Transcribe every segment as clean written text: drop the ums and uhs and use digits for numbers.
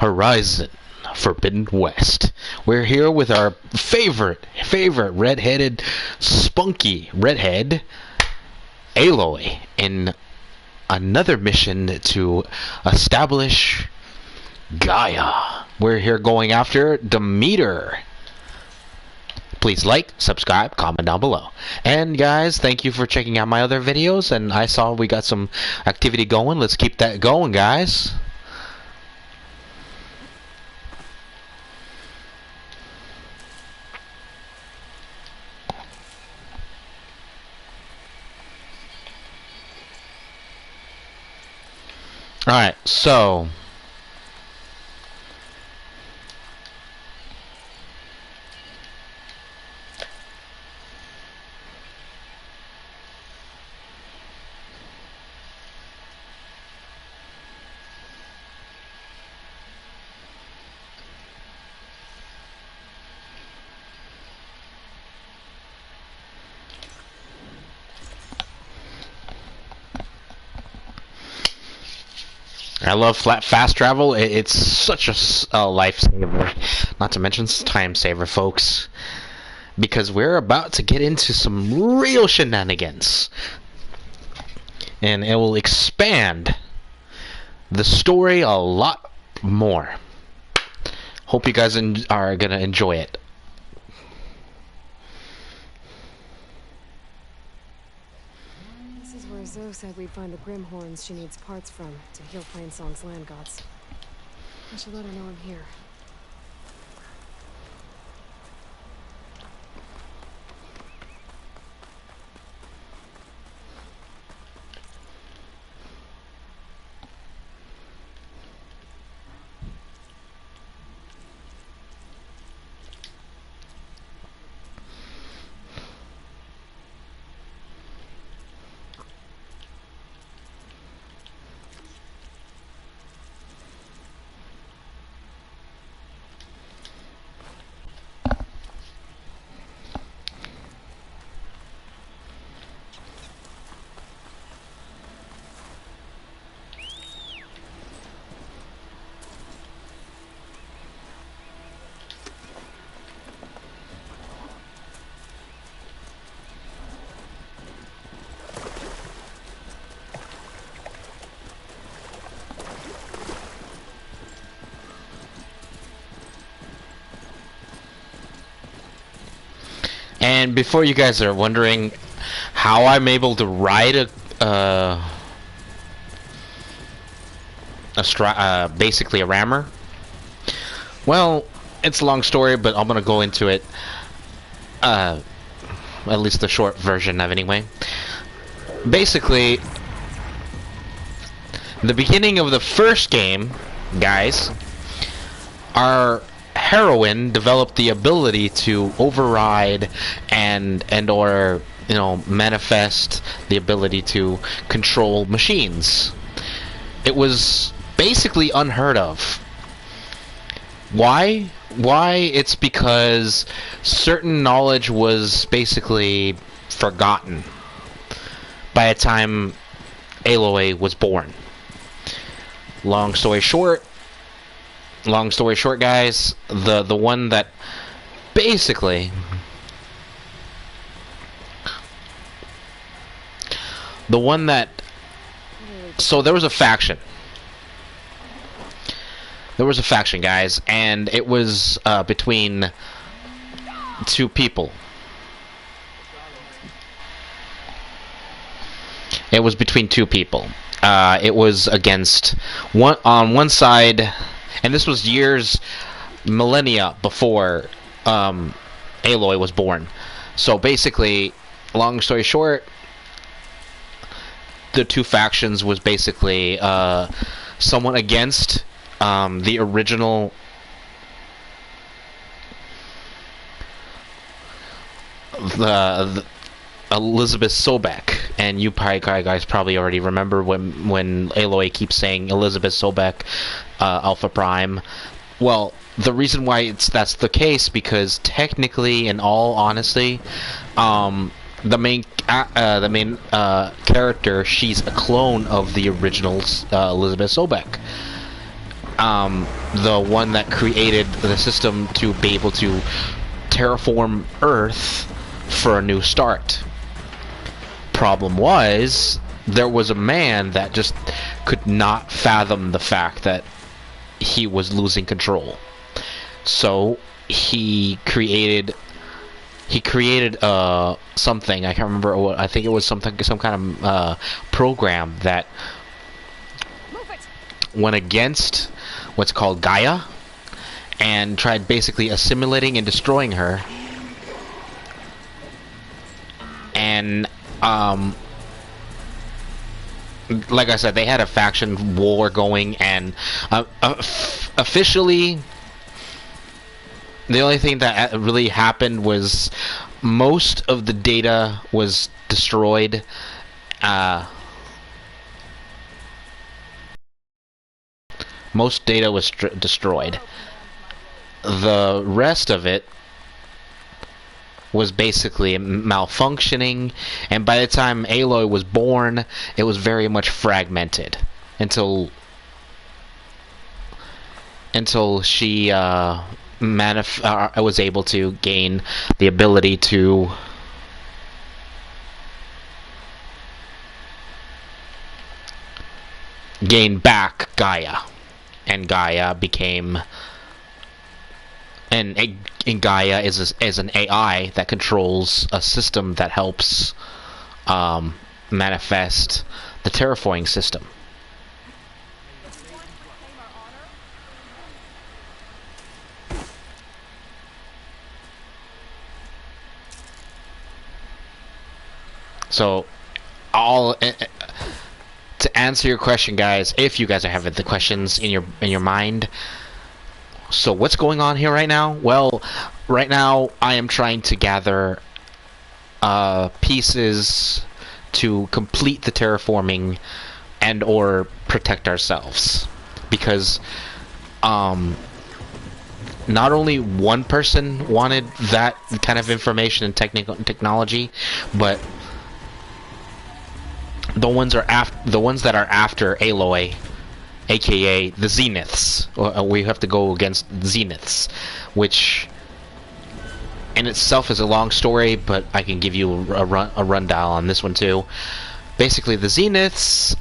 Horizon Forbidden West. We're here with our favorite redheaded, spunky redhead, Aloy, in another mission to establish Gaia. We're here going after Demeter. Please like, subscribe, comment down below. And guys, thank you for checking out my other videos. And I saw we got some activity going. Let's keep that going, guys. Alright, so I love fast travel. It's such a lifesaver, not to mention time saver, folks, because we're about to get into some real shenanigans, and it will expand the story a lot more. Hope you guys are gonna enjoy it. Zoe said we'd find the Grimhorns she needs parts from to heal Plainsong's land gods. I should let her know I'm here. And before you guys are wondering how I'm able to ride basically a rammer, well, it's a long story, but I'm gonna go into it. At least the short version of it, anyway. Basically, the beginning of the first game, guys, our heroine developed the ability to override or manifest the ability to control machines. It was basically unheard of. Why? It's because certain knowledge was basically forgotten by the time Aloy was born. Long story short, guys, the one that basically so there was a faction. Guys, and it was between two people. It was against one on one side. And this was millennia before Aloy was born. So basically, long story short, the two factions was basically someone against the original the Elizabeth Sobek. And you guys probably already remember when Aloy keeps saying Elizabeth Sobek, Alpha Prime. Well, the reason why that's the case, because technically, in all honesty, the main character, she's a clone of the original Elizabeth Sobek. the one that created the system to be able to terraform Earth for a new start. Problem was, there was a man that just could not fathom the fact that he was losing control. So he created something, I can't remember what, I think it was some kind of program that went against what's called Gaia and tried basically assimilating and destroying her. And like I said, they had a faction war going, and officially the only thing that really happened was most of the data was destroyed. Most data was destroyed. The rest of it was basically malfunctioning, and by the time Aloy was born, it was very much fragmented until she was able to gain the ability to gain back Gaia, and Gaia became and Gaia is an AI that controls a system that helps manifest the terraforming system. So, to answer your question, guys, if you guys are having the questions in your mind. So what's going on here right now? Well, right now I am trying to gather pieces to complete the terraforming and or protect ourselves, because not only one person wanted that kind of information and technology, but the ones that are after Aloy, aka the Zeniths. We have to go against Zeniths, which in itself is a long story, but I can give you a rundown on this one too. Basically, the Zeniths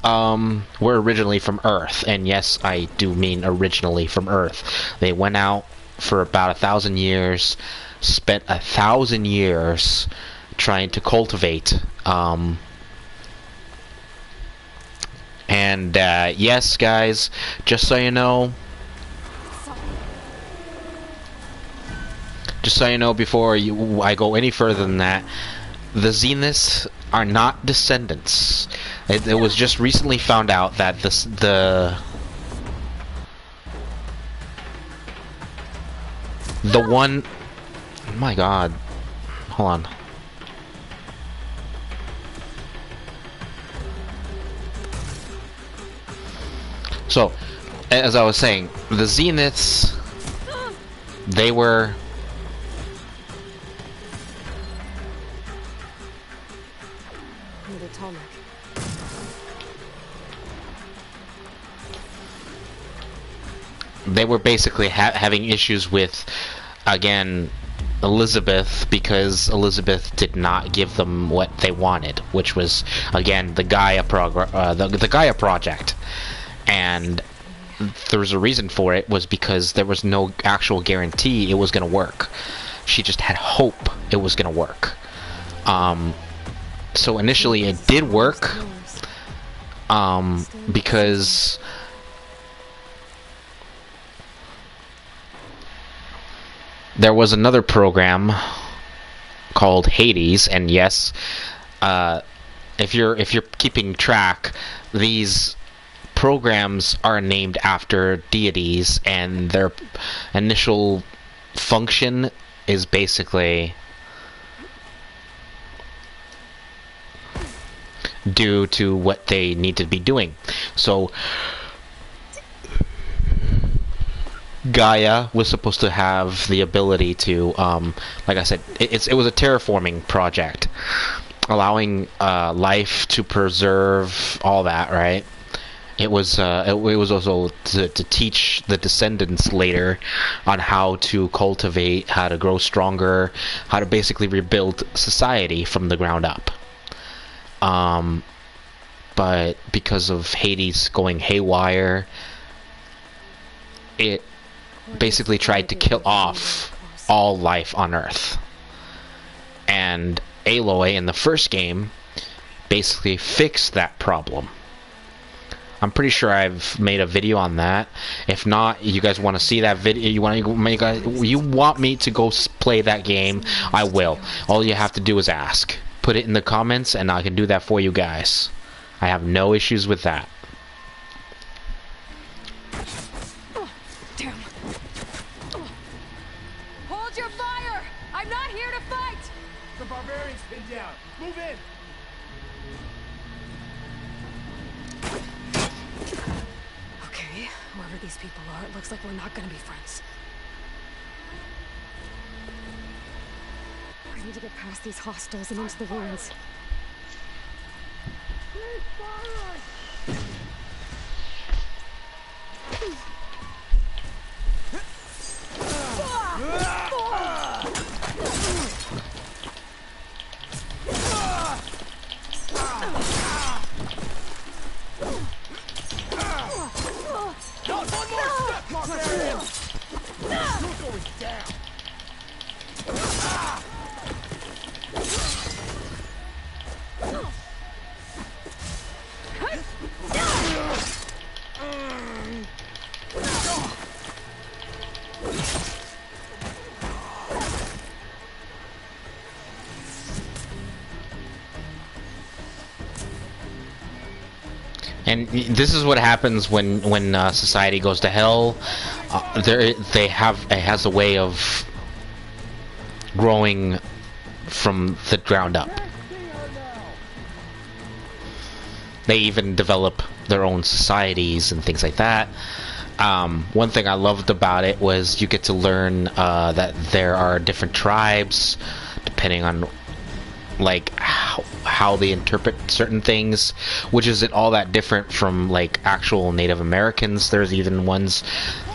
were originally from Earth, and yes, I do mean originally from Earth. They went out for about 1,000 years, spent 1,000 years trying to cultivate and yes, guys, just so you know, before I go any further than that, the Zeniths are not descendants. It was just recently found out that the one, oh my god, hold on. So, as I was saying, the Zeniths, they were basically having issues with, again, Elizabeth, because Elizabeth did not give them what they wanted, which was, again, the Gaia the Gaia project. And there was a reason for it, was because there was no actual guarantee it was going to work. She just had hope it was going to work. So initially it did work, because there was another program called Hades, and yes, if you're keeping track, these programs are named after deities, and their initial function is basically due to what they need to be doing. So Gaia was supposed to have the ability to, like I said, it was a terraforming project, allowing life to preserve, all that, right? it was also to teach the descendants later on how to cultivate, how to grow stronger, how to basically rebuild society from the ground up. But because of Hades going haywire, it basically tried to kill off all life on Earth. And Aloy in the first game basically fixed that problem. I'm pretty sure I've made a video on that. If not, you guys want to see that video, you want me to go play that game, I will. All you have to do is ask. Put it in the comments and I can do that for you guys. I have no issues with that. Damn. Hold your fire! I'm not here to fight! The barbarian's pinned down. Move in! Okay, whoever these people are, it looks like we're not gonna be friends. I need to get past these hostiles and into the ruins. And this is what happens when society goes to hell. It has a way of growing from the ground up. They even develop their own societies and things like that. One thing I loved about it was you get to learn that there are different tribes depending on like how they interpret certain things, which isn't all that different from like actual Native Americans. There's even ones,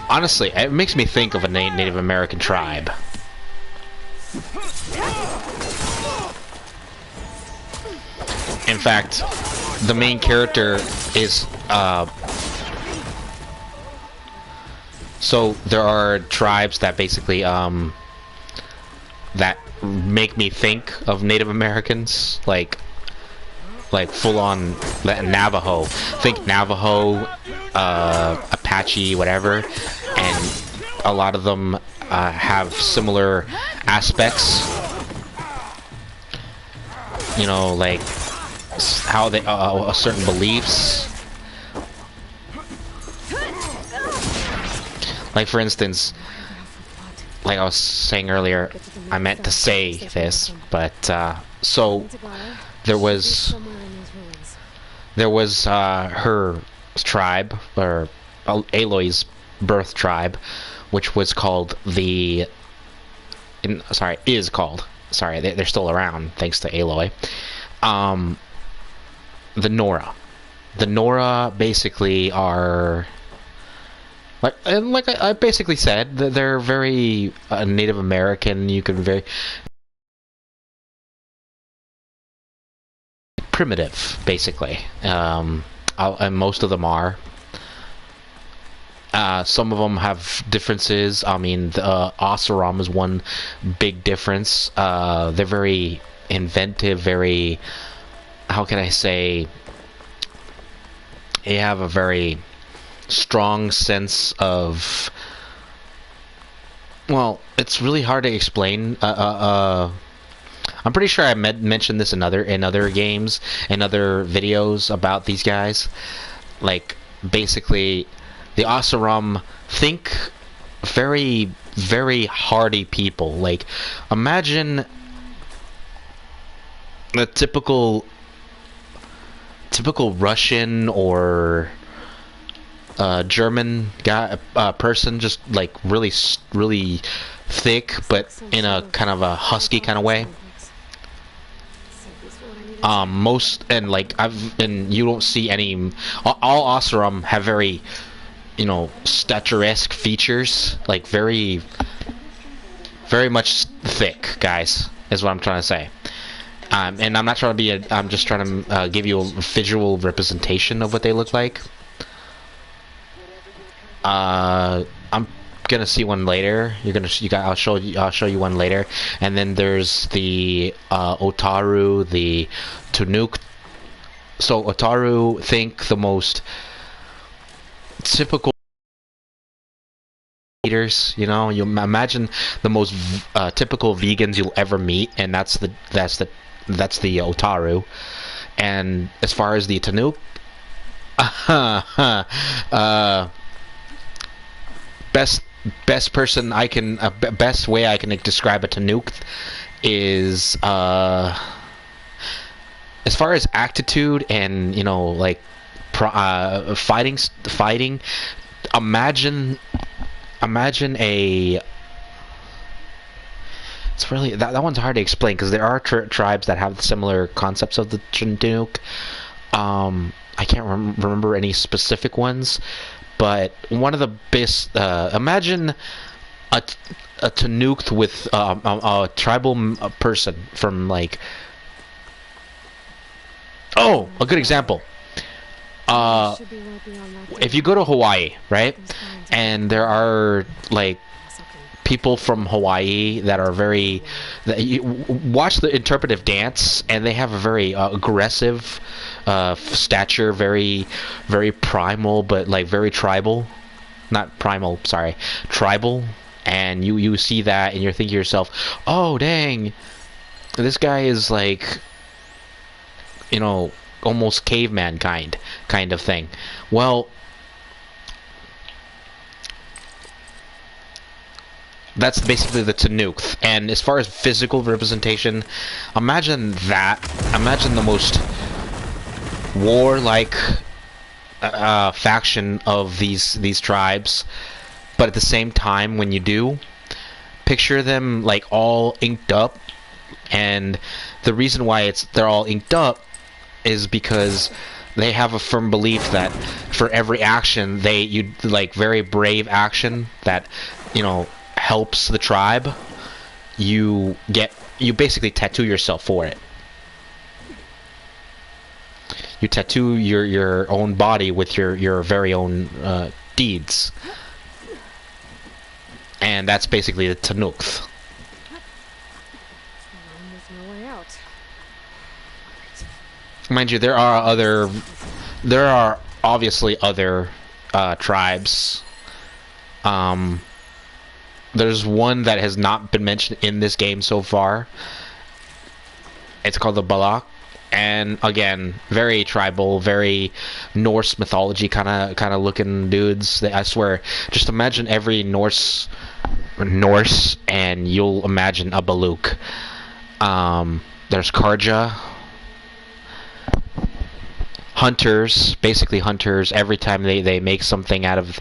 honestly, it makes me think of a Native American tribe. In fact, the main character is so there are tribes that basically that make me think of Native Americans, like full on Navajo. Think Navajo, Apache, whatever, and a lot of them have similar aspects. You know, like how they certain beliefs. Like for instance, like I was saying earlier, I meant to say this, but so there was her tribe, or Aloy's birth tribe, which was called they're still around thanks to Aloy. The Nora. The Nora basically are like I basically said, they're very Native American. You can very primitive, basically. And most of them are. Some of them have differences. I mean, the Oseram is one big difference. They're very inventive, very, how can I say, they have a very strong sense of, well, it's really hard to explain. I'm pretty sure I mentioned this in other games and other videos about these guys. Like, basically, the Oseram think very, very hardy people. Like, imagine a typical Russian or German guy, person, just like really thick, but in a kind of a husky kind of way. Most and like you don't see any. All Oseram have very, statuesque features, like very much thick, guys. Is what I'm trying to say. And I'm not trying to be I'm just trying to give you a visual representation of what they look like. I'm gonna see one later. I'll show you one later. And then there's the Otaru, the Tunuk. So Otaru, think the most typical eaters. You imagine the most typical vegans you'll ever meet, and that's the Otaru. And as far as the Tunuk, best person I can best way I can describe a Tanuk is as far as aptitude and like fighting. Imagine a. It's really that one's hard to explain because there are tribes that have similar concepts of the Tanuk. I can't remember any specific ones. But one of the best, imagine a Tanuk with a tribal person from like. Oh, a good example. If you go to Hawaii, right, and there are like people from Hawaii that are very. You watch the interpretive dance, and they have a very aggressive. Stature, very primal, but like very tribal. Not primal, sorry, tribal. And you see that, and you're thinking to yourself, "Oh, dang, this guy is like, almost caveman kind of thing." Well, that's basically the Tanuk. And as far as physical representation, imagine that. Imagine the most warlike faction of these tribes, but at the same time, when you do, picture them like all inked up. And the reason why they're all inked up is because they have a firm belief that for every action very brave action that helps the tribe, you basically tattoo yourself for it. You tattoo your own body with your very own deeds, and that's basically the Tanuk. There's no way out. Mind you, there are obviously other tribes. There's one that has not been mentioned in this game so far. It's called the Balak. And again, very tribal, very Norse mythology kind of looking dudes. I swear, just imagine every Norse, and you'll imagine a Baluk. There's Karja, hunters, basically hunters. Every time they make something out of,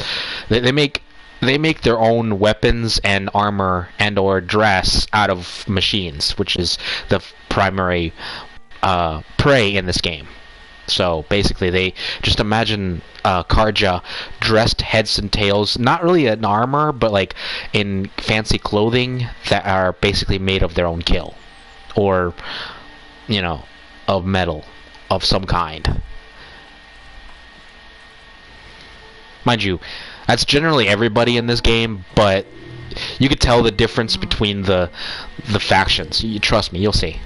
they make their own weapons and armor and or dress out of machines, which is the primary. Prey in this game. So basically, they just imagine Karja dressed heads and tails, not really in armor, but like in fancy clothing that are basically made of their own kill, or of metal of some kind. Mind you, that's generally everybody in this game, but you could tell the difference between the factions. You trust me, you'll see.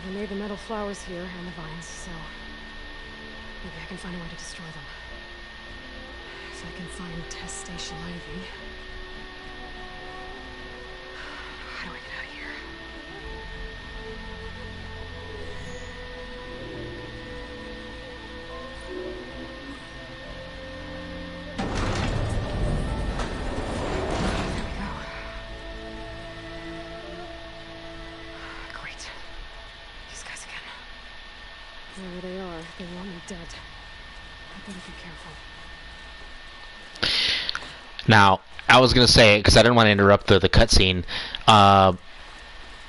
They made the metal flowers here and the vines, so Maybe I can find a way to destroy them. If I can find Test Station Ivy. How do I get out of here? There we go. Great. These guys again. Wherever they are, they want me dead. I better be careful. Now, I was gonna say, because I didn't want to interrupt the cutscene,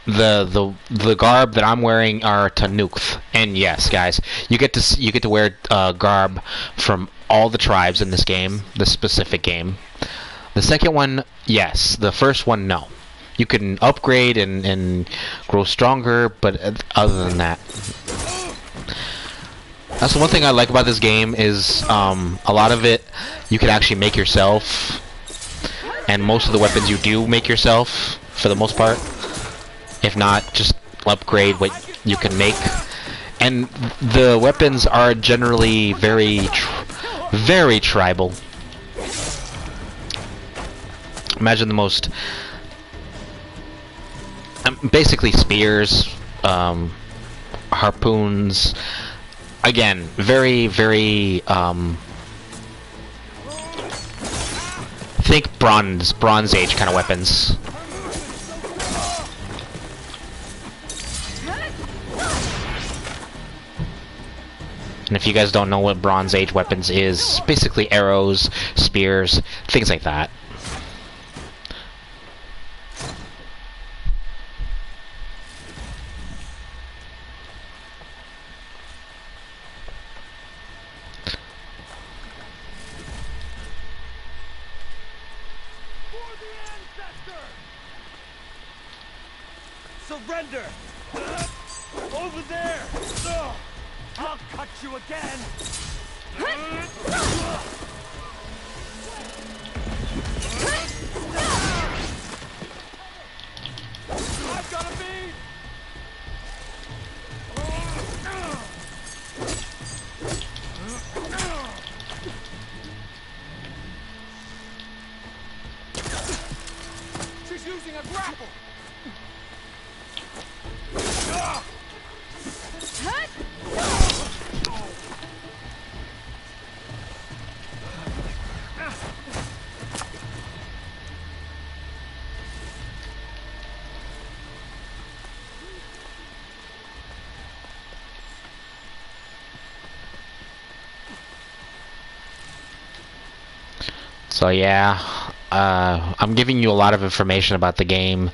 the garb that I'm wearing are Tanukt, and yes, guys, you get to wear garb from all the tribes in this game, this specific game. The second one, yes. The first one, no. You can upgrade and grow stronger, but other than that, that's the one thing I like about this game is a lot of it you can actually make yourself, and most of the weapons you do make yourself for the most part. If not, just upgrade what you can make. And the weapons are generally very tribal. Imagine the most basically spears, harpoons. Again, very think Bronze Age kind of weapons. And if you guys don't know what Bronze Age weapons is, basically arrows, spears, things like that. Surrender! Over there! I'll cut you again! I've got a bead! She's using a grapple! So yeah, I'm giving you a lot of information about the game,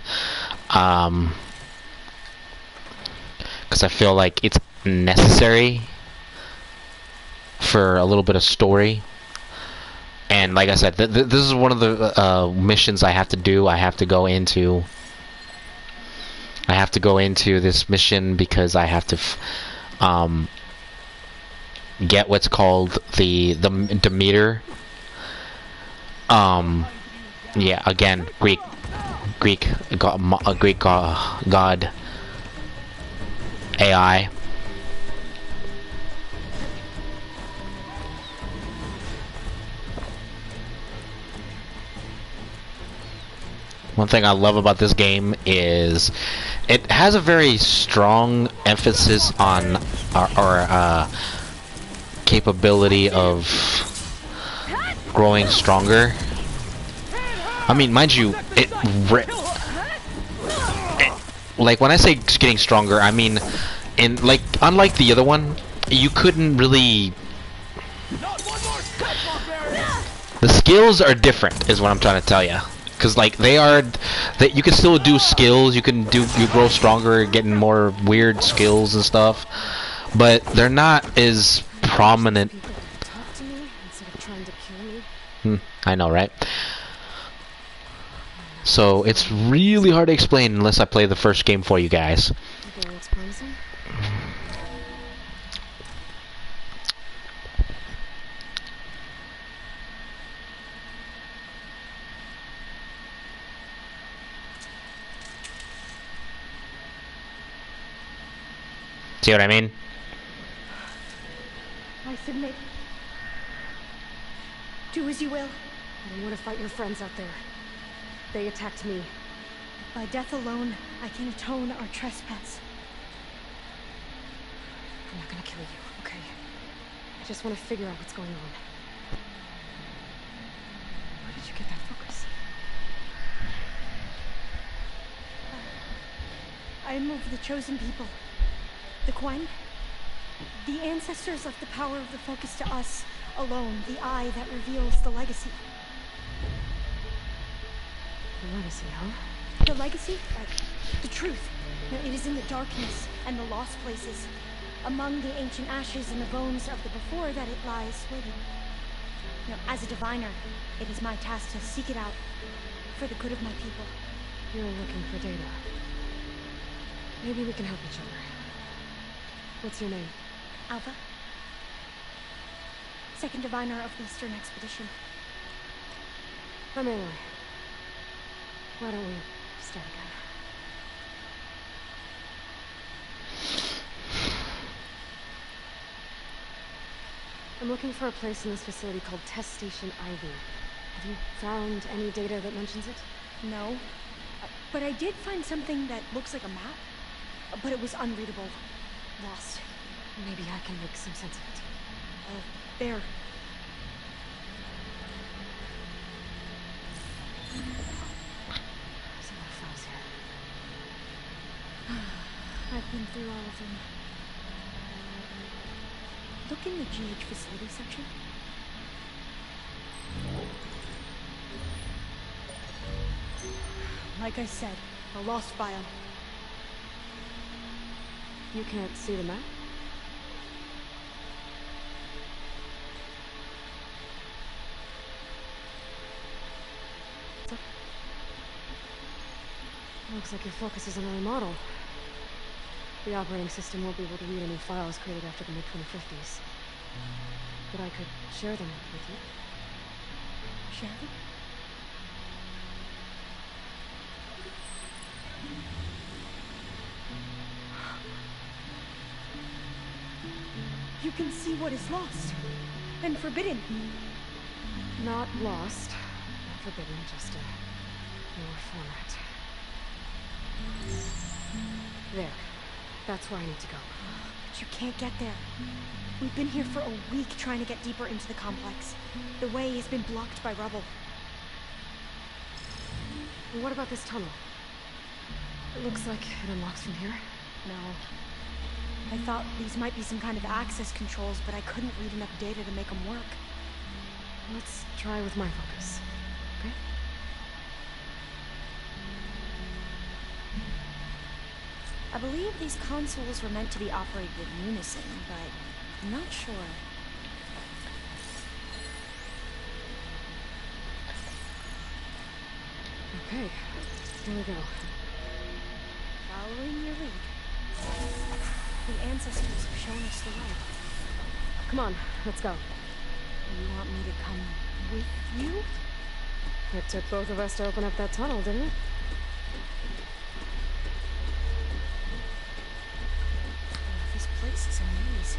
because I feel like it's necessary for a little bit of story. And like I said, this is one of the missions I have to do. I have to go into this mission because I have to get what's called the Demeter. Yeah, again, Greek god AI. One thing I love about this game is it has a very strong emphasis on our capability of growing stronger. I mean, mind you, like when I say getting stronger, I mean, unlike the other one, you couldn't really. The skills are different, is what I'm trying to tell you. Because like you can still do skills. You grow stronger, getting more weird skills and stuff, but they're not as prominent. I know, right? So it's really hard to explain unless I play the first game for you guys. Okay, looks promising. See what I mean? Ivy. submit. Do as you will. I don't want to fight your friends out there. They attacked me. By death alone, I can atone our trespass. I'm not gonna kill you, okay? I just want to figure out what's going on. Where did you get that focus? I am of the chosen people. The Quen. The ancestors left the power of the focus to us alone, the eye that reveals the legacy. The legacy, huh? The legacy? The truth. No, it is in the darkness and the lost places. Among the ancient ashes and the bones of the before that it lies waiting. Now, as a diviner, it is my task to seek it out for the good of my people. You're looking for data. Maybe we can help each other. What's your name? Alva. Second diviner of the Eastern Expedition. I'm Aloy. Why don't we start again? I'm looking for a place in this facility called Test Station Ivy. Have you found any data that mentions it? No. But I did find something that looks like a map. But it was unreadable. Lost. Maybe I can make some sense of it. There. There's a lot of files here. I've been through all of them. Look in the GH facility section. Like I said, a lost file. You can't see the map? Looks like your focus is another model. The operating system won't be able to read any files created after the mid-2050s. But I could share them with you. Share them? You can see what is lost and forbidden. Not lost, not forbidden, just a newer format. There. That's where I need to go. But you can't get there. We've been here for a week trying to get deeper into the complex. The way has been blocked by rubble. And what about this tunnel? It looks like it unlocks from here. No. I thought these might be some kind of access controls, but I couldn't read enough data to make them work. Let's try with my focus. Okay? I believe these consoles were meant to be operated in unison, but I'm not sure. Okay, here we go. Following your lead. The ancestors have shown us the way. Come on, let's go. You want me to come with you? It took both of us to open up that tunnel, didn't it? This place is a maze.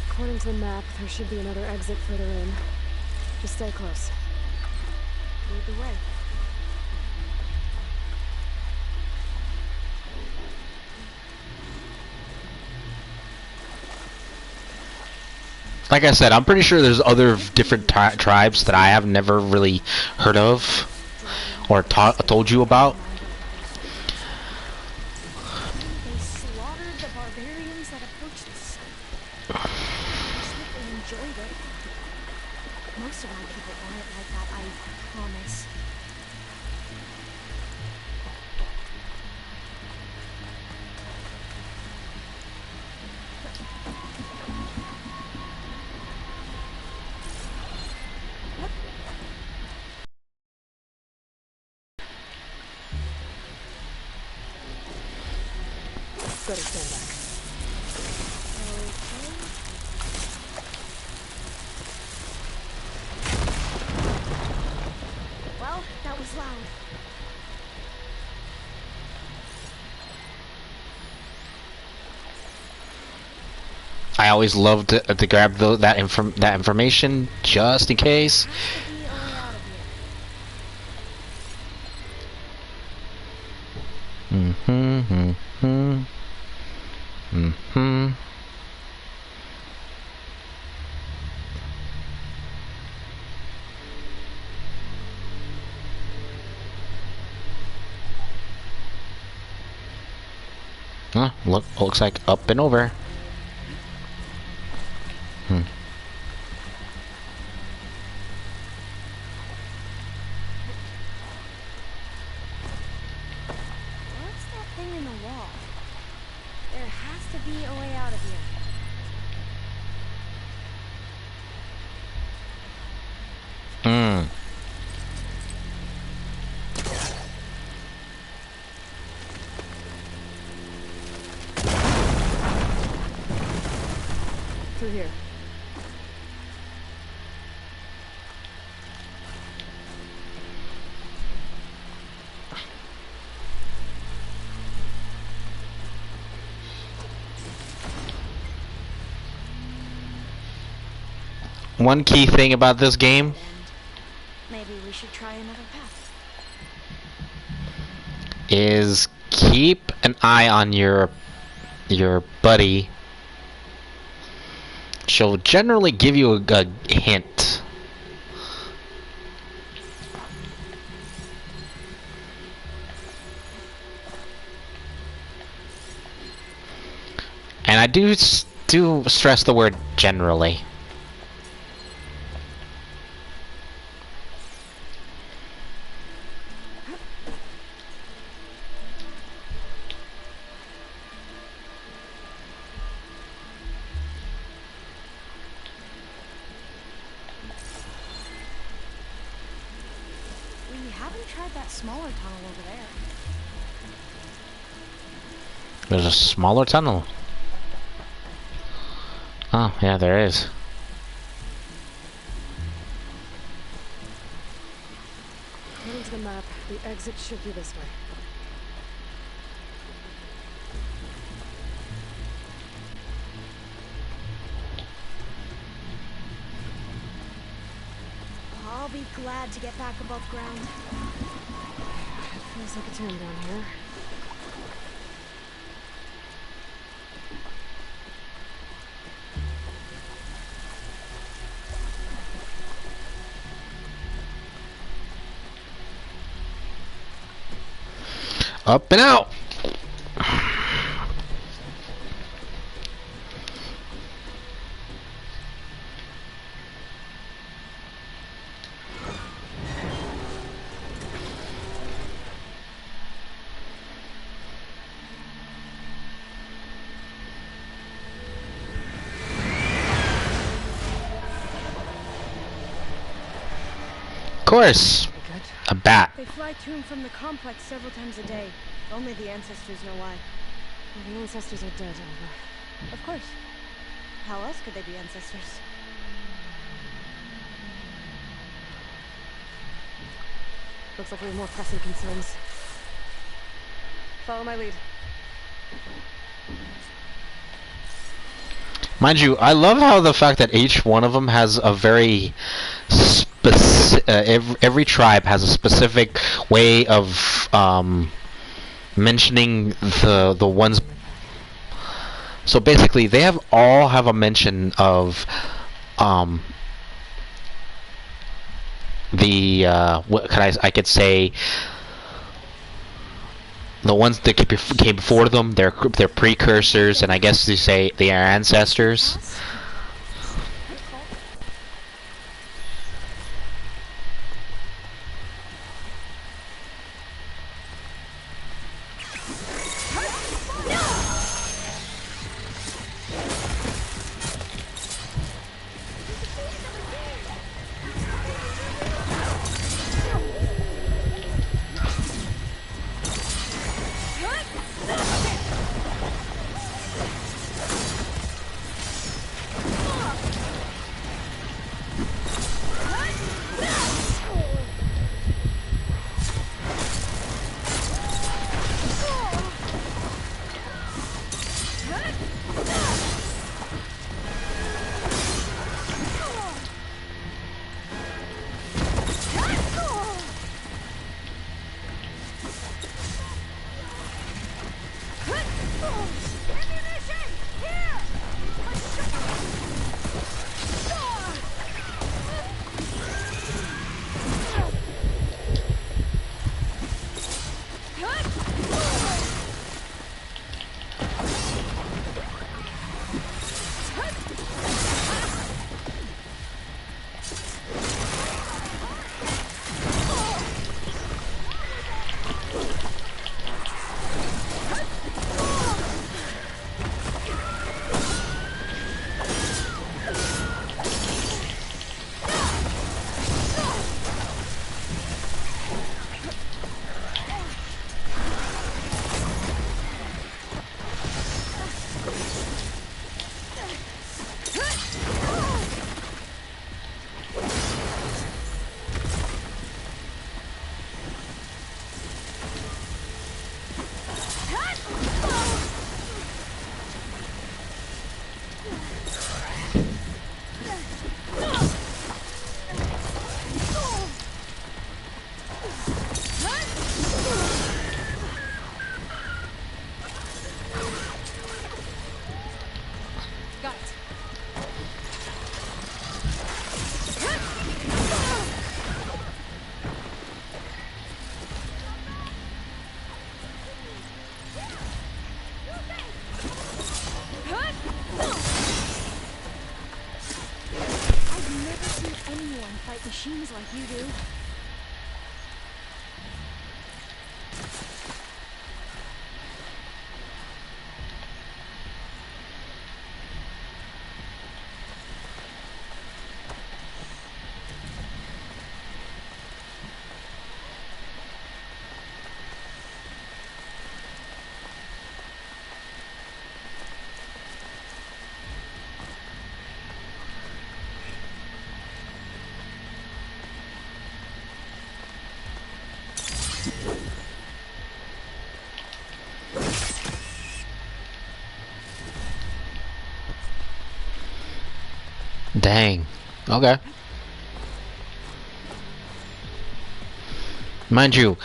According to the map, there should be another exit further in. Just stay close. Lead the way. Like I said, I'm pretty sure there's other different tribes that I have never really heard of or told you about. They slaughtered the barbarians that approached the site. They enjoyed it. Most of my people want it like that, I promise. Better stand back. Well, that was loud. I always love to grab that information just in case. Looks like up and over. What's that thing in the wall? There has to be a way out of here. Through here. One key thing about this game Maybe we should try another path. is keep an eye on your buddy. She'll generally give you a hint. And I do stress the word generally. We haven't tried that smaller tunnel over there. There's a smaller tunnel. Oh, yeah, there is. According to the map, the exit should be this way. I'll be glad to get back above ground. Feels like a turn down here. Up and out. Of course, a bat. They fly to and from the complex several times a day. Only the ancestors know why. Well, the ancestors are dead, Oliver. Of course. How else could they be ancestors? Looks like we have more pressing concerns. Follow my lead. Mind you, I love how the fact that each one of them has a very every tribe has a specific way of mentioning the ones. So basically, they all have a mention of what could I could say, the ones that came before them, they're precursors, and I guess you say they are ancestors. Ammunition! Here! Got it. I've never seen anyone fight machines like you do. Dang. Okay. Mind you,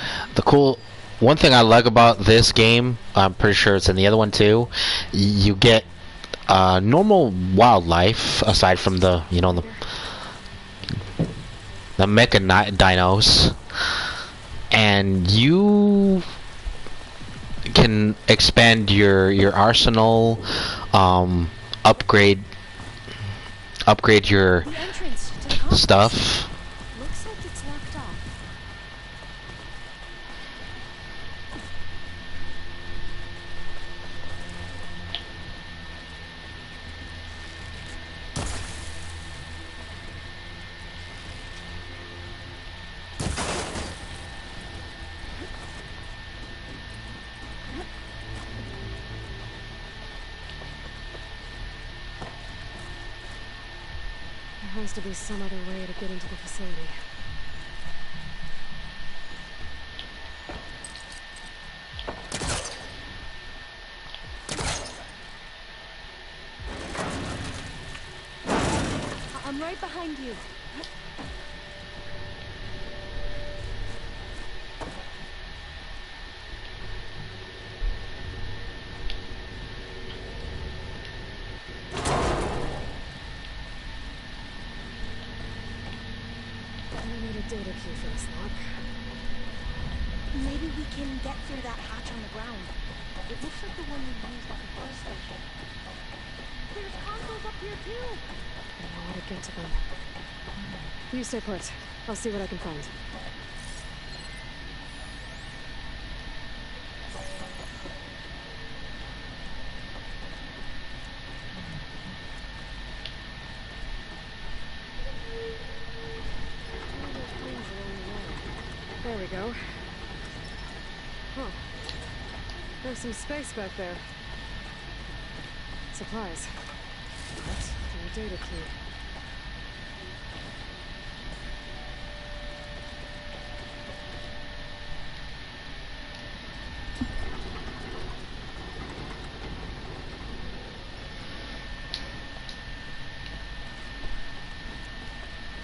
one thing I like about this game, I'm pretty sure it's in the other one too, you get normal wildlife aside from the mecha dinos, and you can expand your arsenal, upgrade your The entrance to the complex stuff. looks like it's locked off. There has to be some other way to get into the facility. I'm right behind you. I need a data key for this lock. Maybe we can get through that hatch on the ground. It looks like the one we used at the bus station. There's consoles up here too. I know how to get to them. You stay put. I'll see what I can find. There we go. Huh. There's some space back there. Supplies. What? And a data key.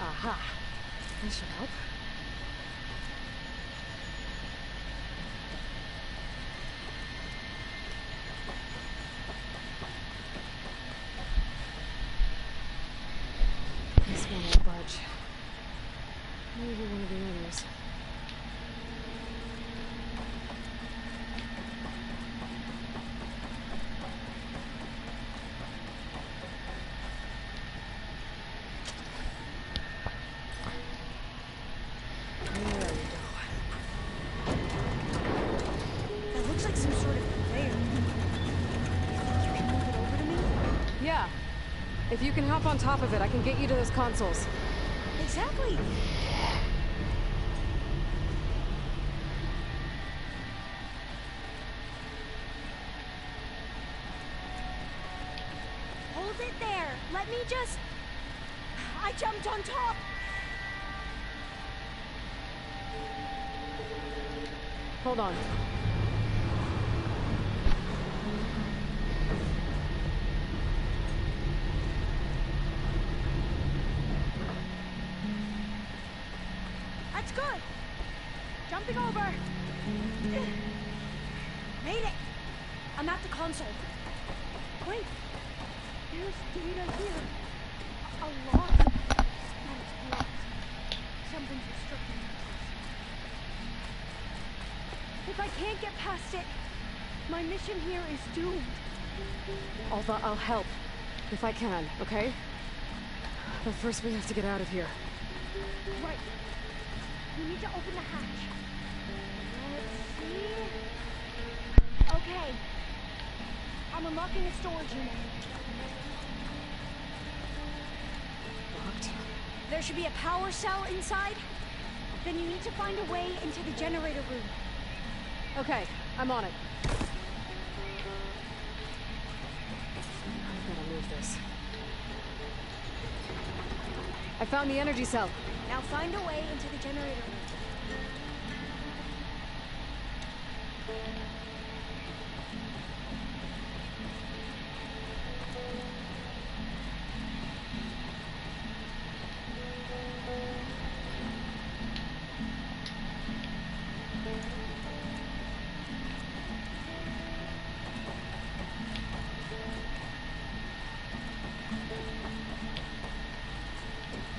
Aha. This should help. looks like some sort of conveyor. You think you can move it over to me? Yeah. If you can hop on top of it, I can get you to those consoles. Exactly. Hold it there. Let me just... I jumped on top. Hold on. That's good. Jumping over. Made it. I'm at the console. Wait. There's data here. A lot. But it's blocked. Something's restricting access. If I can't get past it, my mission here is doomed. Alva, I'll help. If I can, okay? But first we have to get out of here. Right. We need to open the hatch. Let's see. Okay. I'm unlocking a storage unit. Locked. There should be a power cell inside. Then you need to find a way into the generator room. Okay, I'm on it. I've gotta move this. I found the energy cell. Now find a way into the generator room.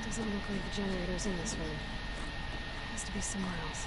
Doesn't look like the generator's in this room. Has to be somewhere else.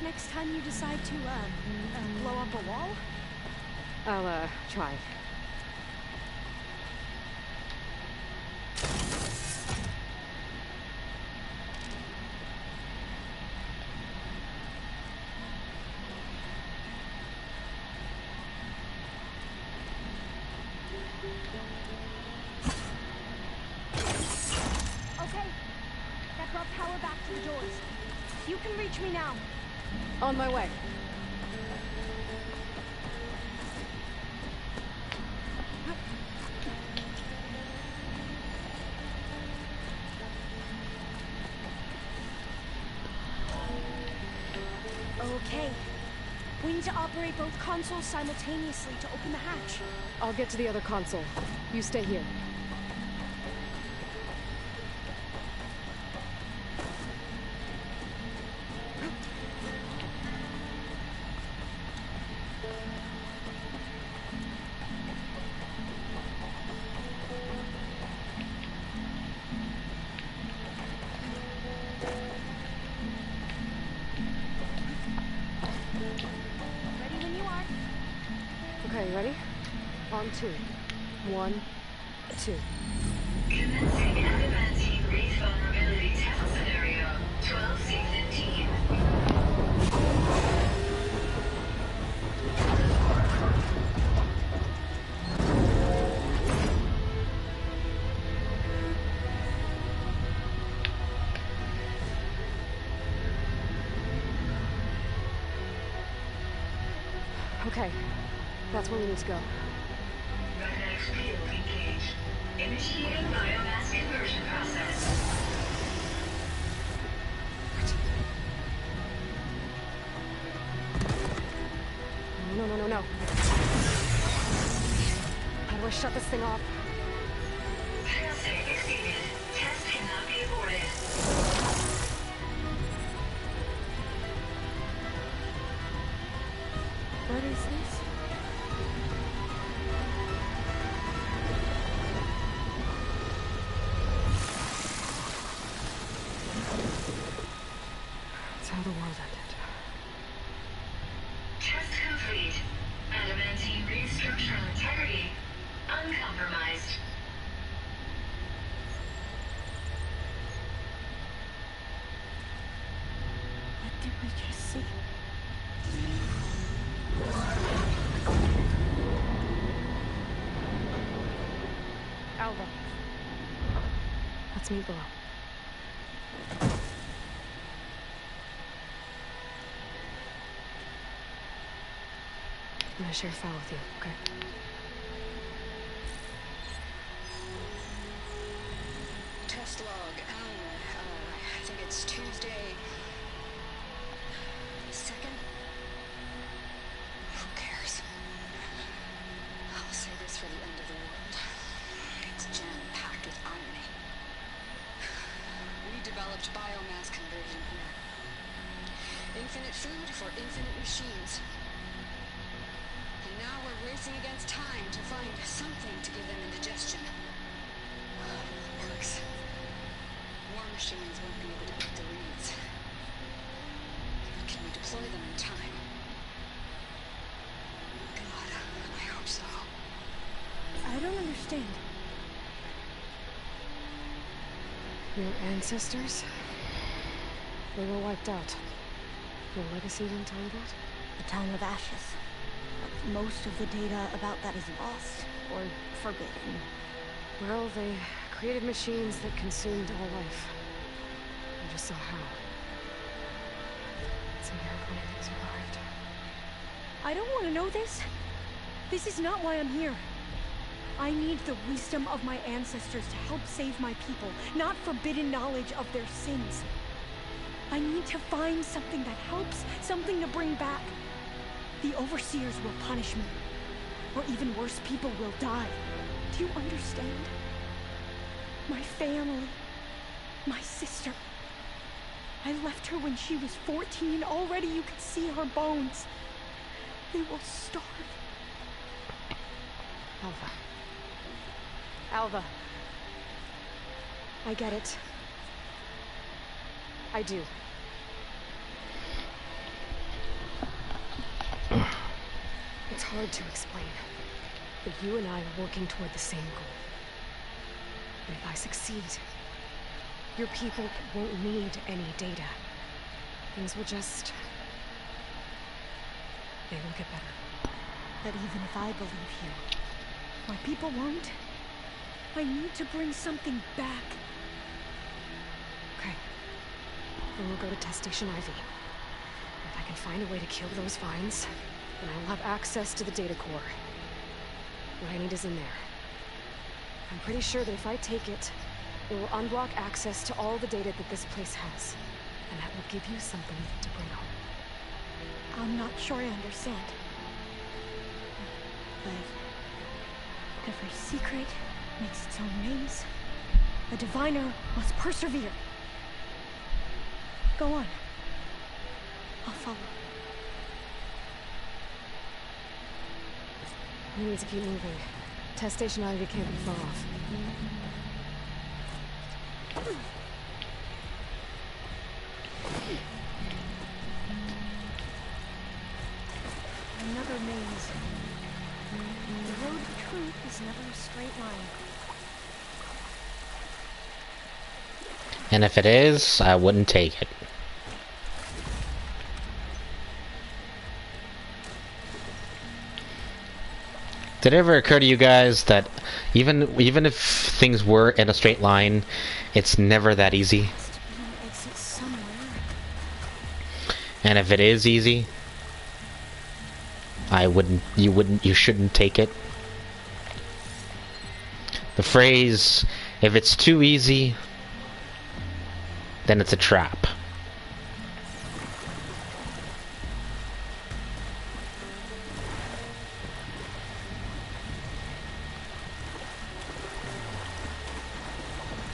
Next time you decide to, blow up a wall? I'll, try. Okay. That brought power back to the doors. You can reach me now. On my way. Okay. We need to operate both consoles simultaneously to open the hatch. I'll get to the other console. You stay here. Okay, ready? On 2. 1, 2. Commencing adamantine wraith vulnerability test scenario 12C15. Okay, that's where we need to go. Rednex field engaged. Initiating biomass conversion process. No. How do I shut this thing off? Testing exceeded. Test cannot be aborted. What is this? It's how the world ended. Test complete. Adamantine wraith structural integrity uncompromised. What did we just see? Alva. Let's meet below. I'm gonna share a file with you, okay? Test log, I think it's Tuesday. 2nd? Who cares? I'll say this for the end of the world. It's jam-packed with irony. We developed biomass conversion here. Infinite food for infinite machines. And now we're racing against time to find something to give them indigestion. It works. War machines won't be able to beat the reeds. Can we deploy them in time? God, I hope so. I don't understand. Your ancestors? They were wiped out. Your legacy didn't tell you that? The Time of Ashes. Most of the data about that is lost or forbidden. Well, they created machines that consumed all life. I just saw how. It's a miracle anything survived. I don't want to know this. This is not why I'm here. I need the wisdom of my ancestors to help save my people, not forbidden knowledge of their sins. I need to find something that helps, something to bring back. The Overseers will punish me. Or even worse, people will die. Do you understand? My family. My sister. I left her when she was 14. Already you could see her bones. They will starve. Alva. Alva. I get it. I do. It's hard to explain, but you and I are working toward the same goal. And if I succeed, your people won't need any data. Things will just... they will get better. But even if I believe you, my people won't. I need to bring something back. Okay. Then we'll go to Test Station Ivy. If I can find a way to kill those vines, then I will have access to the data core. What I need is in there. I'm pretty sure that if I take it, it will unblock access to all the data that this place has. And that will give you something to bring home. I'm not sure I understand. But every secret makes its own names. A diviner must persevere. Go on. I'll follow. We need to keep moving. Test Station Ivy can't be far off. Another maze. is never a straight line. And if it is, I wouldn't take it. Did it ever occur to you guys that even if things were in a straight line, it's never that easy? Must be an exit somewhere. And if it is easy, you shouldn't take it. The phrase, if it's too easy, then it's a trap.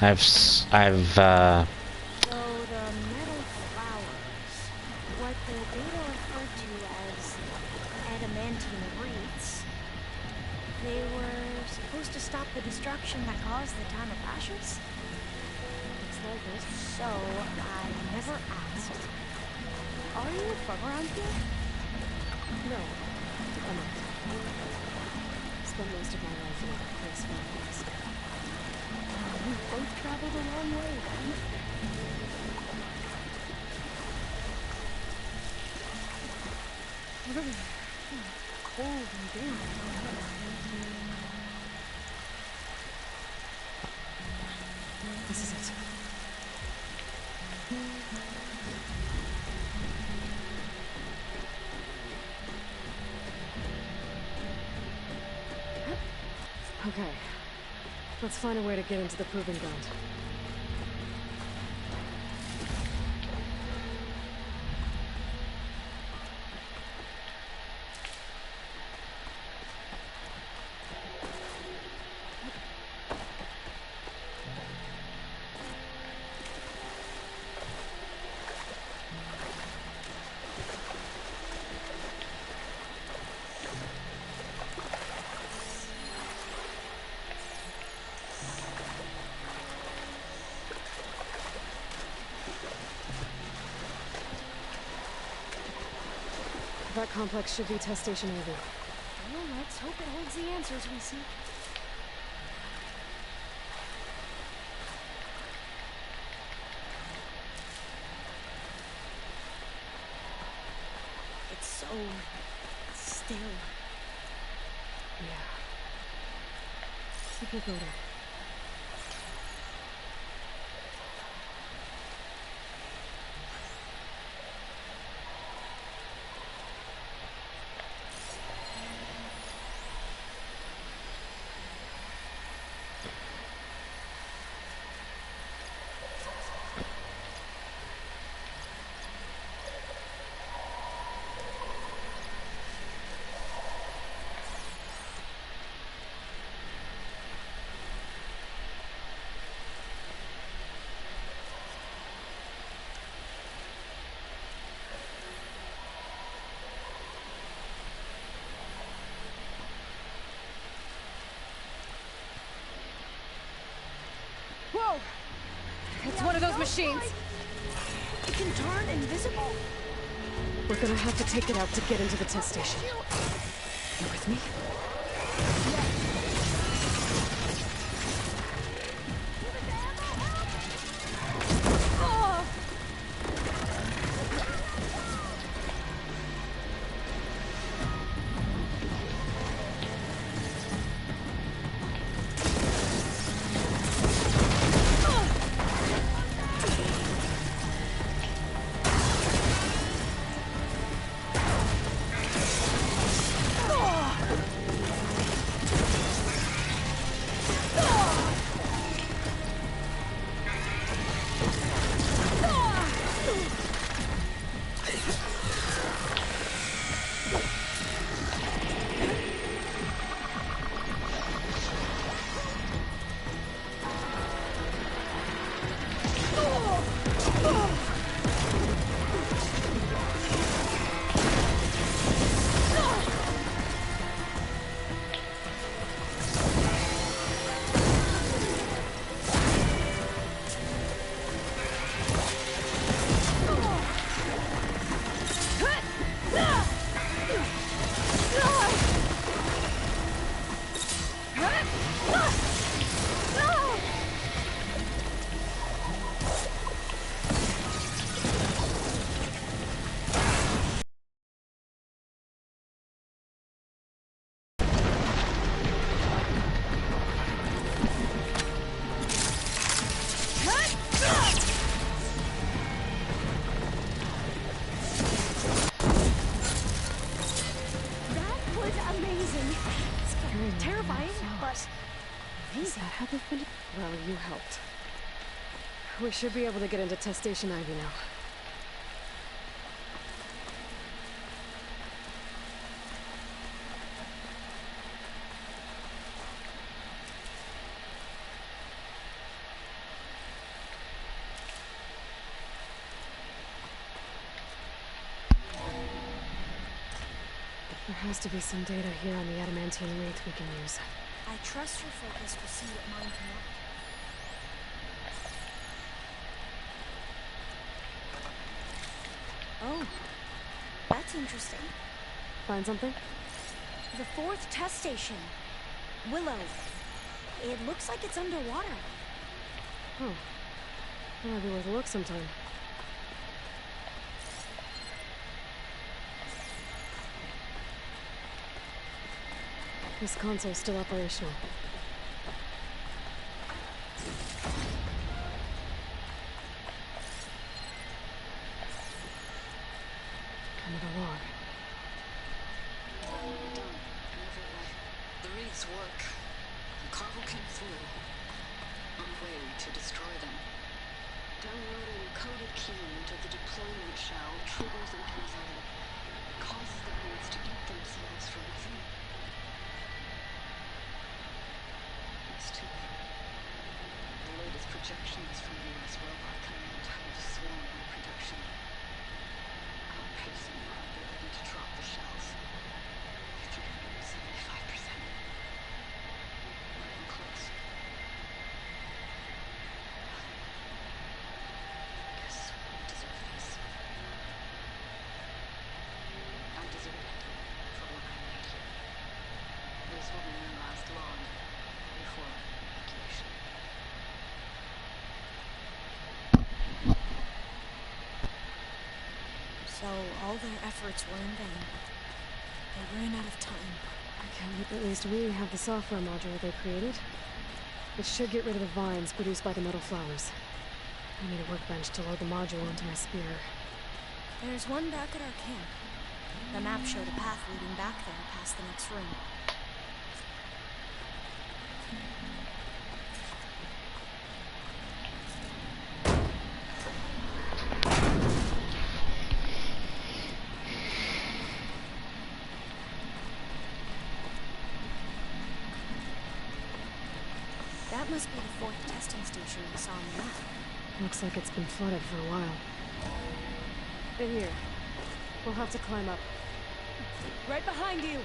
I've So the metal flowers, what the data referred to as adamantine reeds, they were supposed to stop the destruction that caused the Town of Ashes? Looks like it. So I never asked. Are you from around here? No, I'm not. Spent most of my life in a place full of things. We both traveled a long way, then. Cold and damp down here. This is it. Okay. Let's find a way to get into the proving ground. That complex should be test station Ivy. Well, let's hope it holds the answers we seek. It's so still. Yeah. People go there. Whoa! It's one of those machines. It can turn invisible. We're gonna have to take it out to get into the test station. You with me? Oh! Is that how they've been? Well, you helped. We should be able to get into Test Station Ivy now. There has to be some data here on the adamantine wraith we can use. I trust your focus will see what mine cannot. Oh, that's interesting. Find something? The 4th test station. Willow. It looks like it's underwater. Oh. Might be worth a look sometime. This console's still operational. Another log. Done. Another way. The wreaths work. The cargo came through. On the way to destroy them. Download an encoded key into the deployment shell triggers an enzyme. Causes the wreaths to eat themselves from within. It's too late. The latest projections from the US Robot Command have swarm reproduction. Outpacing our ability to drop the shells. 375%. Not even close. Guess we deserve this. I deserve it for what I made here. This will be my last log before evacuation. So all their efforts were in vain. They ran out of time. Okay, at least we have the software module they created. It should get rid of the vines produced by the metal flowers. I need a workbench to load the module onto my spear. There's one back at our camp. The map showed a path leading back there past the next room. That must be the 4th testing station we saw on the map. Looks like it's been flooded for a while. In here. We'll have to climb up. Right behind you!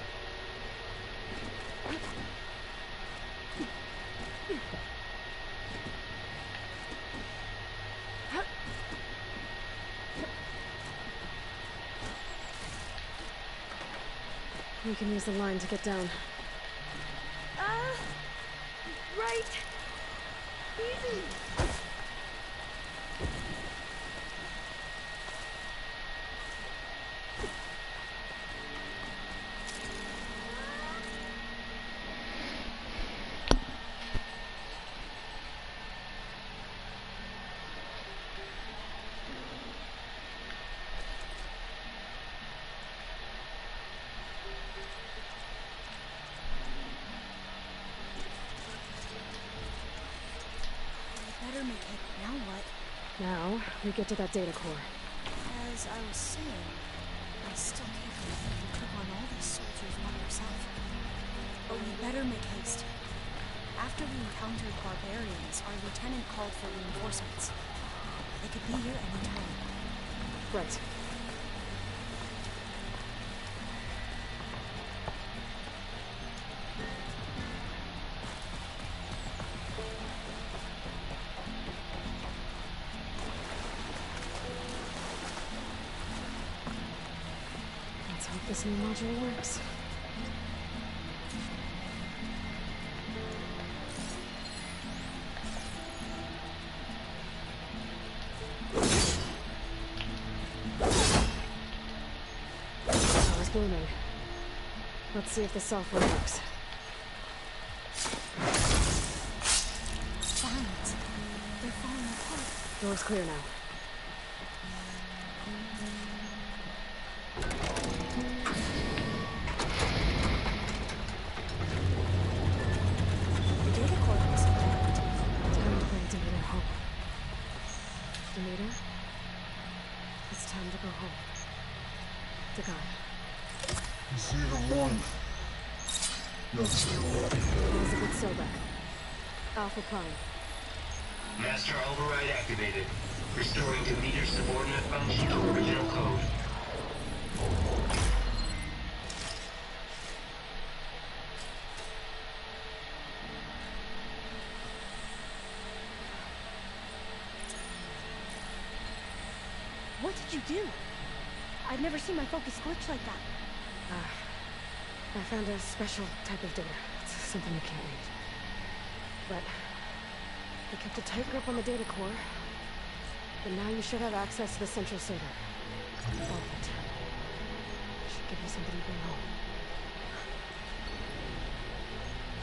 We can use the line to get down. Right! Easy! Better make it. Now what? Now, we get to that data core. As I was saying, I still can't believe you took on all these soldiers by yourself. But we better make haste. After we encountered barbarians, our lieutenant called for reinforcements. They could be here any time. Right. Let's hope this new module works. Power's booming. Let's see if the software works. Vines. They're falling apart. Door's clear now. The data core It's time to go home. To God. See you in the morning. Elizabeth Sobek. Alpha Prime. Master override activated. Restoring Demeter's subordinate function to original code. What did you do? I've never seen my focus glitch like that. I found a special type of data. It's something you can't read. But we kept a tight grip on the data core. But now you should have access to the central server. All of it. Should give you something to bring home.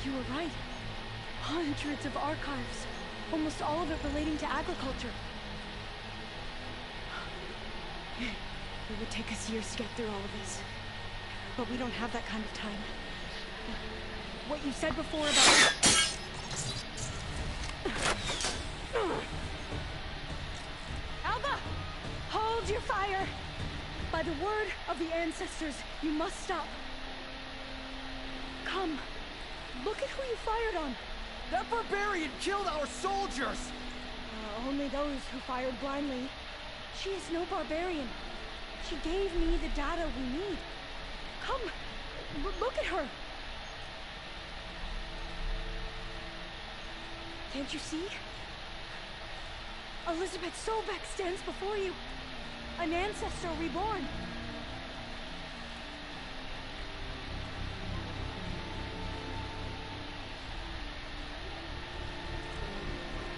You were right. Hundreds of archives. Almost all of it relating to agriculture. It would take us years to get through all of this. But we don't have that kind of time. What you said before about... Alba! Hold your fire! By the word of the ancestors, you must stop. Come. Look at who you fired on. That barbarian killed our soldiers! Only those who fired blindly. She is no barbarian. She gave me the data we need. Come, look at her. Can't you see? Elizabeth Sobek stands before you. An ancestor reborn.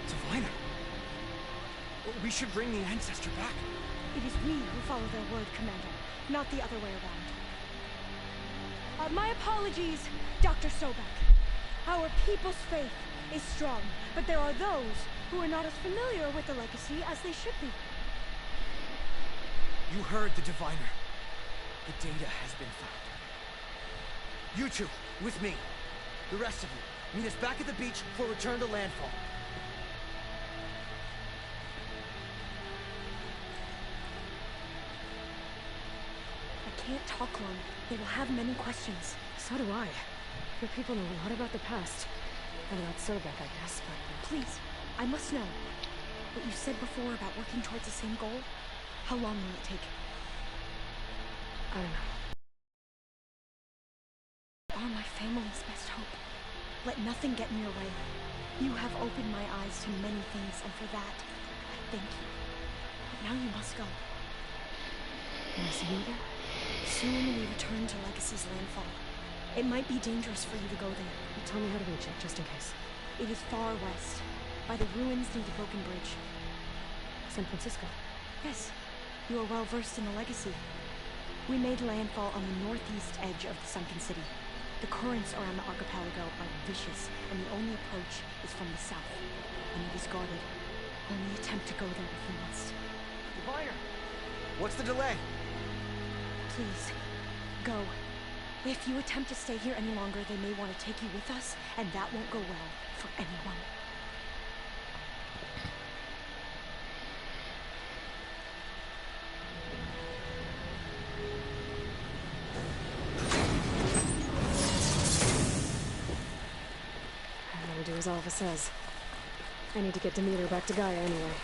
Diviner. We should bring the ancestor back. It is we who follow their word, Commander, not the other way around. My apologies, Dr. Sobek. Our people's faith is strong, but there are those who are not as familiar with the legacy as they should be. You heard the Diviner. The data has been found. You two, with me. The rest of you, meet us back at the beach for return to landfall. I can't talk long. They will have many questions. So do I. Your people know a lot about the past. And about Sobek, I guess, but... Please, I must know. What you said before about working towards the same goal, how long will it take? I don't know. You are my family's best hope. Let nothing get in your way. You have opened my eyes to many things, and for that, I thank you. But now you must go. Can I see you again? Soon we return to Legacy's landfall. It might be dangerous for you to go there. Tell me how to reach it, just in case. It is far west, by the ruins near the broken bridge. San Francisco. Yes, you are well versed in the Legacy. We made landfall on the northeast edge of the sunken city. The currents around the archipelago are vicious, and the only approach is from the south. And it is guarded. Only attempt to go there if you must. Diviner! What's the delay? Please, go. If you attempt to stay here any longer, they may want to take you with us, and that won't go well for anyone. All I do as Alpha says. I need to get Demeter back to Gaia anyway.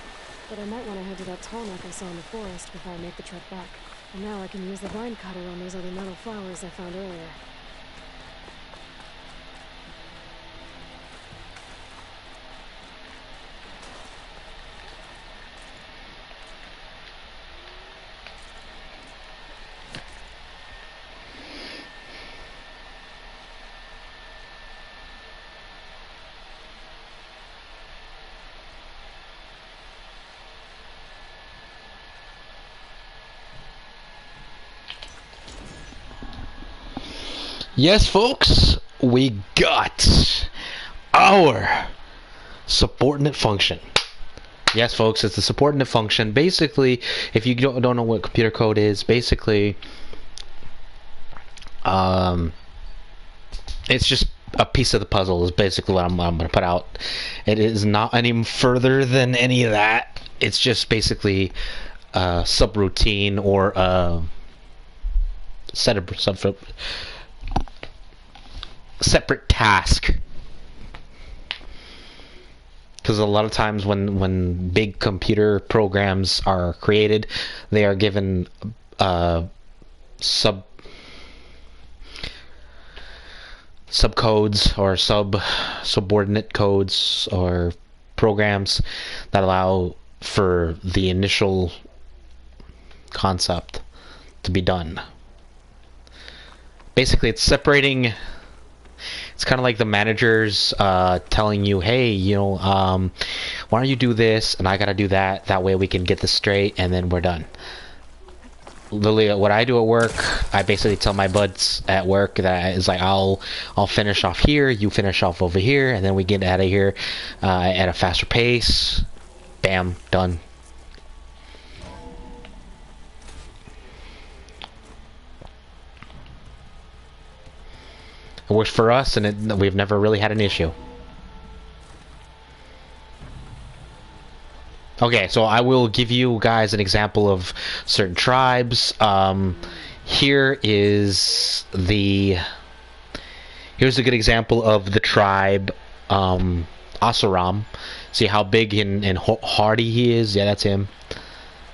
But I might want to head to that tall neck I saw in the forest before I make the trek back. And now I can use the vine cutter on those other metal flowers I found earlier. Yes, folks, we got our subordinate function. Yes, folks, it's a subordinate function. Basically, if you don't know what computer code is, basically, it's just a piece of the puzzle is basically what I'm going to put out. It is not any further than any of that. It's just basically subroutine or a separate task. Because a lot of times when big computer programs are created, they are given subcodes or subordinate codes or programs that allow for the initial concept to be done. Basically, it's separating. It's kind of like the managers telling you, hey, you know, why don't you do this and I gotta do that, that way we can get this straight and then we're done. Literally, what I do at work, I basically tell my buds at work that is like, I'll finish off here, you finish off over here, and then we get out of here at a faster pace. Bam, done. It works for us, and we've never really had an issue. Okay, so I will give you guys an example of certain tribes. Here's a good example of the tribe Oseram. See how big and hardy he is? Yeah, that's him.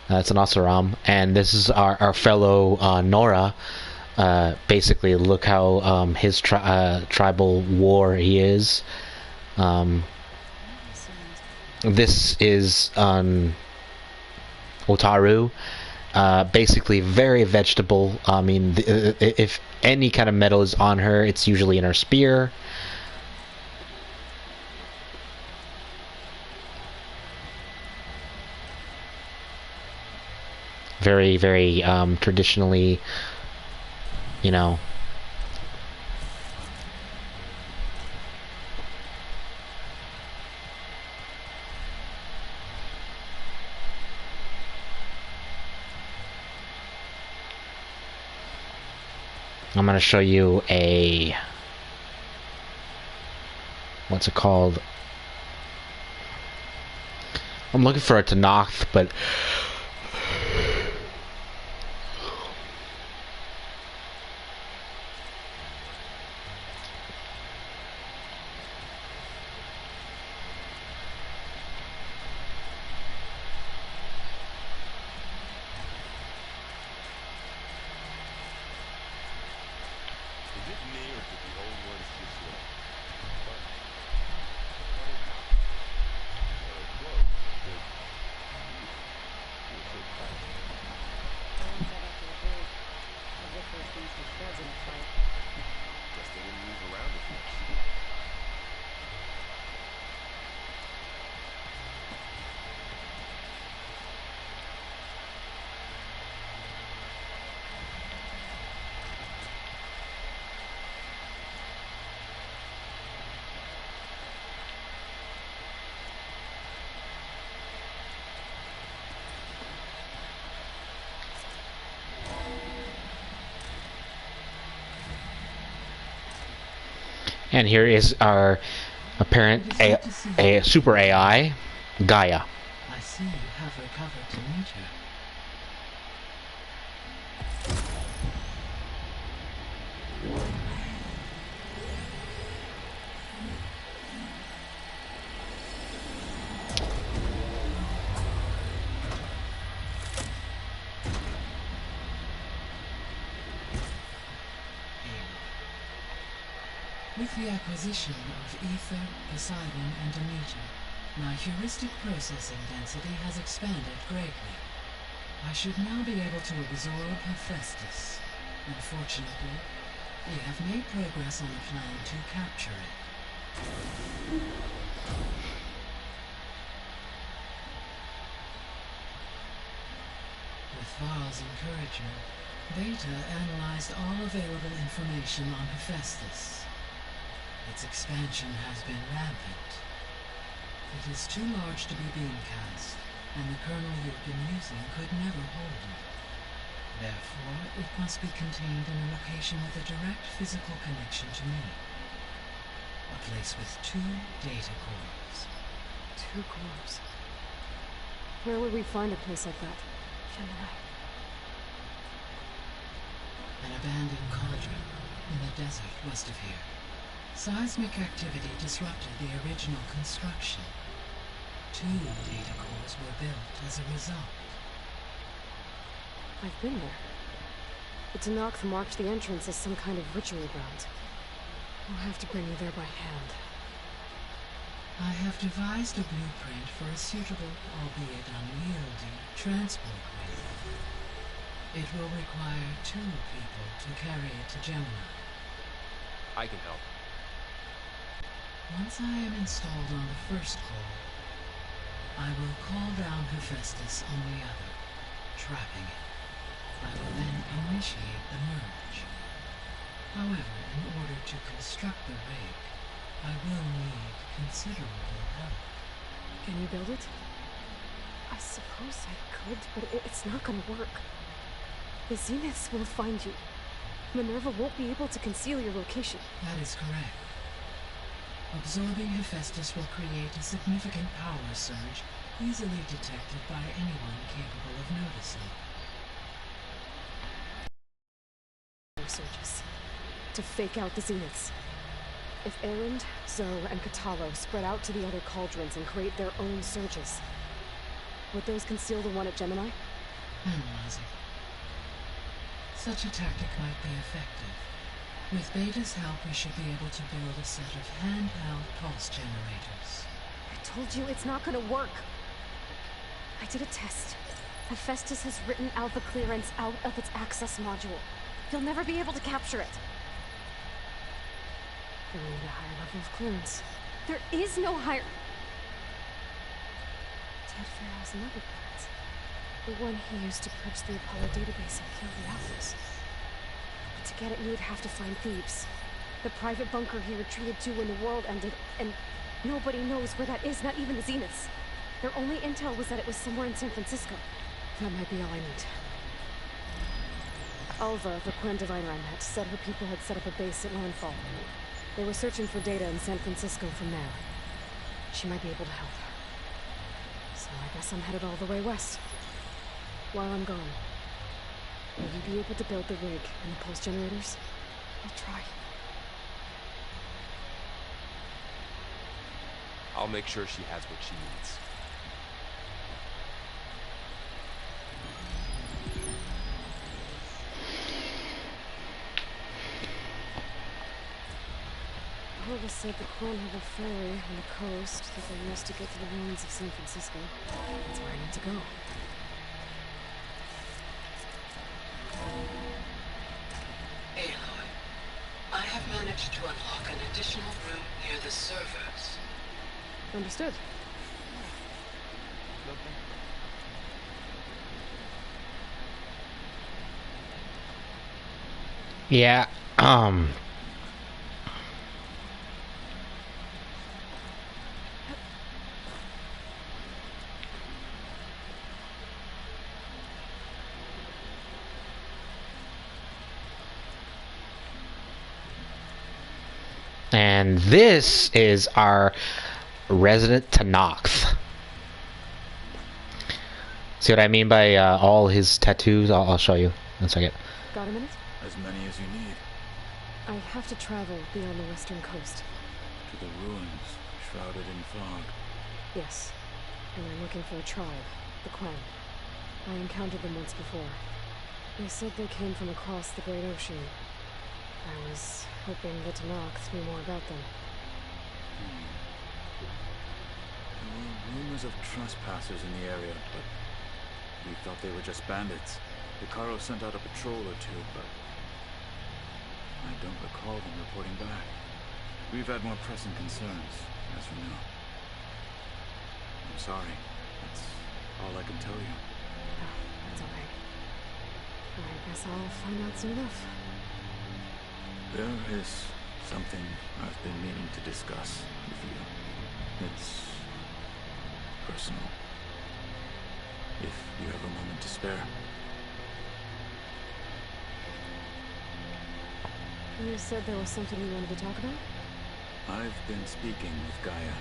That's an Oseram. And this is our fellow Nora. Basically, look how his tribal war he is. This is Otaru. Basically, very vegetable. I mean, if any kind of metal is on her, it's usually in her spear. Very, very traditionally, you know. I'm going to show you a, what's it called? I'm looking for a Tanakh, but and here is our apparent a super AI, Gaia. I see you have recovered to nature. With the acquisition of Ether, Poseidon, and Demeter, my heuristic processing density has expanded greatly. I should now be able to absorb Hephaestus. Unfortunately, we have made progress on a plan to capture it. With Varl's encouragement, Beta analyzed all available information on Hephaestus. Its expansion has been rampant. It is too large to be beamcast, and the kernel you've been using could never hold it. Therefore, it must be contained in a location with a direct physical connection to me. A place with 2 data cores. 2 cores. Where would we find a place like that? Gemini. An abandoned cauldron in the desert west of here. Seismic activity disrupted the original construction. 2 data cores were built as a result. I've been there. The Tenakth marked the entrance as some kind of ritual ground. I'll have to bring you there by hand. I have devised a blueprint for a suitable, albeit unwieldy, transport way. It will require 2 people to carry it to Gemini. I can help. Once I am installed on the first core, I will call down Hephaestus on the other, trapping it. I will then initiate the merge. However, in order to construct the rig, I will need considerable help. Can you build it? I suppose I could, but it's not gonna work. The Zeniths will find you. Minerva won't be able to conceal your location. That is correct. Absorbing Hephaestus will create a significant power surge, easily detected by anyone capable of noticing. Surges. To fake out the Zeniths. If Erend, Zoe, and Katalo spread out to the other cauldrons and create their own surges, would those conceal the one at Gemini? Analyzing. Such a tactic might be effective. With Beta's help, we should be able to build a set of handheld pulse generators. I told you it's not gonna work. I did a test. Hephaestus has written Alpha Clearance out of its access module. You'll never be able to capture it. You'll need a higher level of clearance. There is no higher... Ted Fair has another clearance. The one he used to purge the Apollo database and kill the Alphas. But to get it, you would have to find Thebes. The private bunker he retreated to when the world ended, and nobody knows where that is, not even the Zeniths. Their only intel was that it was somewhere in San Francisco. That might be all I need. Alva, the Quen diviner I met, said her people had set up a base at Landfall. They were searching for data in San Francisco from there. She might be able to help. So I guess I'm headed all the way west. While I'm gone, will you be able to build the rig and the pulse generators? I'll try. I'll make sure she has what she needs. Alva said the Quen have a ferry on the coast that they used to get to the ruins of San Francisco. That's where I need to go. Aloy, I have managed to unlock an additional room near the servers. Understood. Yeah, and this is our resident Tenakth. See what I mean by all his tattoos? I'll show you in a second. Got a minute? As many as you need. I have to travel beyond the western coast. To the ruins, shrouded in fog. Yes. And I'm looking for a tribe, the Quen. I encountered them once before. They said they came from across the Great Ocean. I was hoping the Tenakth knew more about them. There were rumors of trespassers in the area, but we thought they were just bandits. Icaro sent out a patrol or two, but I don't recall them reporting back. We've had more pressing concerns, as you know. I'm sorry. That's all I can tell you. Oh, that's all right. I guess I'll find out soon enough. There is something I've been meaning to discuss with you. It's personal. If you have a moment to spare. You said there was something you wanted to talk about? I've been speaking with Gaia.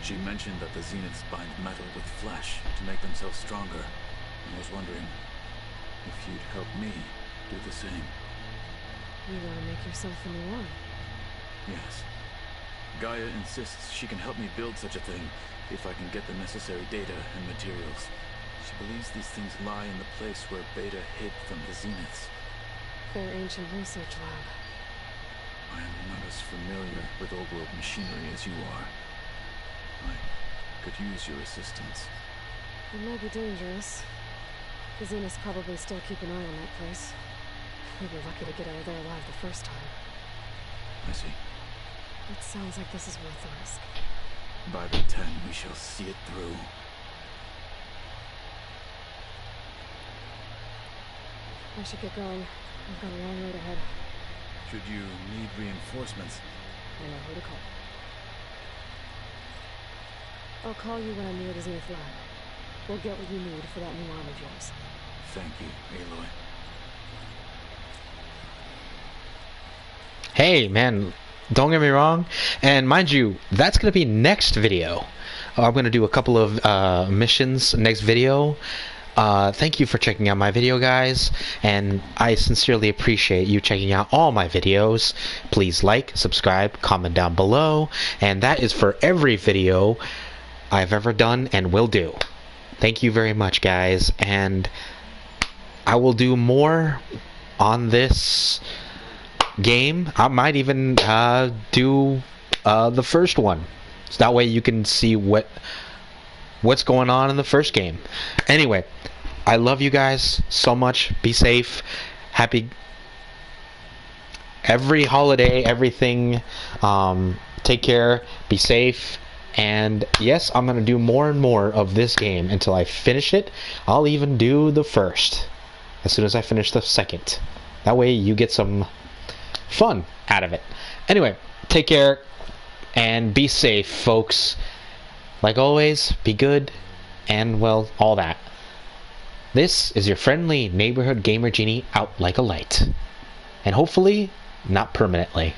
She mentioned that the Zeniths bind metal with flesh to make themselves stronger. I was wondering if you'd help me do the same. You want to make yourself a new one? Yes. Gaia insists she can help me build such a thing if I can get the necessary data and materials. She believes these things lie in the place where Beta hid from the Zeniths. Their ancient research lab. I am not as familiar with old world machinery as you are. I could use your assistance. It might be dangerous. The Zeniths probably still keep an eye on that place. We'd be lucky to get out of there alive the first time. I see. It sounds like this is worth the risk. By the 10, we shall see it through. I should get going. I've got a long road ahead. Should you need reinforcements? I know who to call. I'll call you when I'm near the Zenith lab. We'll get what you need for that new arm of yours. Thank you, Aloy. Hey, man, don't get me wrong. And mind you, that's going to be next video. I'm going to do a couple of missions next video. Thank you for checking out my video, guys. And I sincerely appreciate you checking out all my videos. Please like, subscribe, comment down below. And that is for every video I've ever done and will do. Thank you very much, guys. And I will do more on this game. I might even do the first one, so that way you can see what's going on in the first game. Anyway, I love you guys so much. Be safe. Happy every holiday, everything. Take care. Be safe. And yes, I'm gonna do more and more of this game until I finish it. I'll even do the first as soon as I finish the second. That way you get some fun out of it. Anyway, take care and be safe, folks. Like always, be good and, well, all that. This is your friendly neighborhood gamer genie out like a light. And hopefully, not permanently.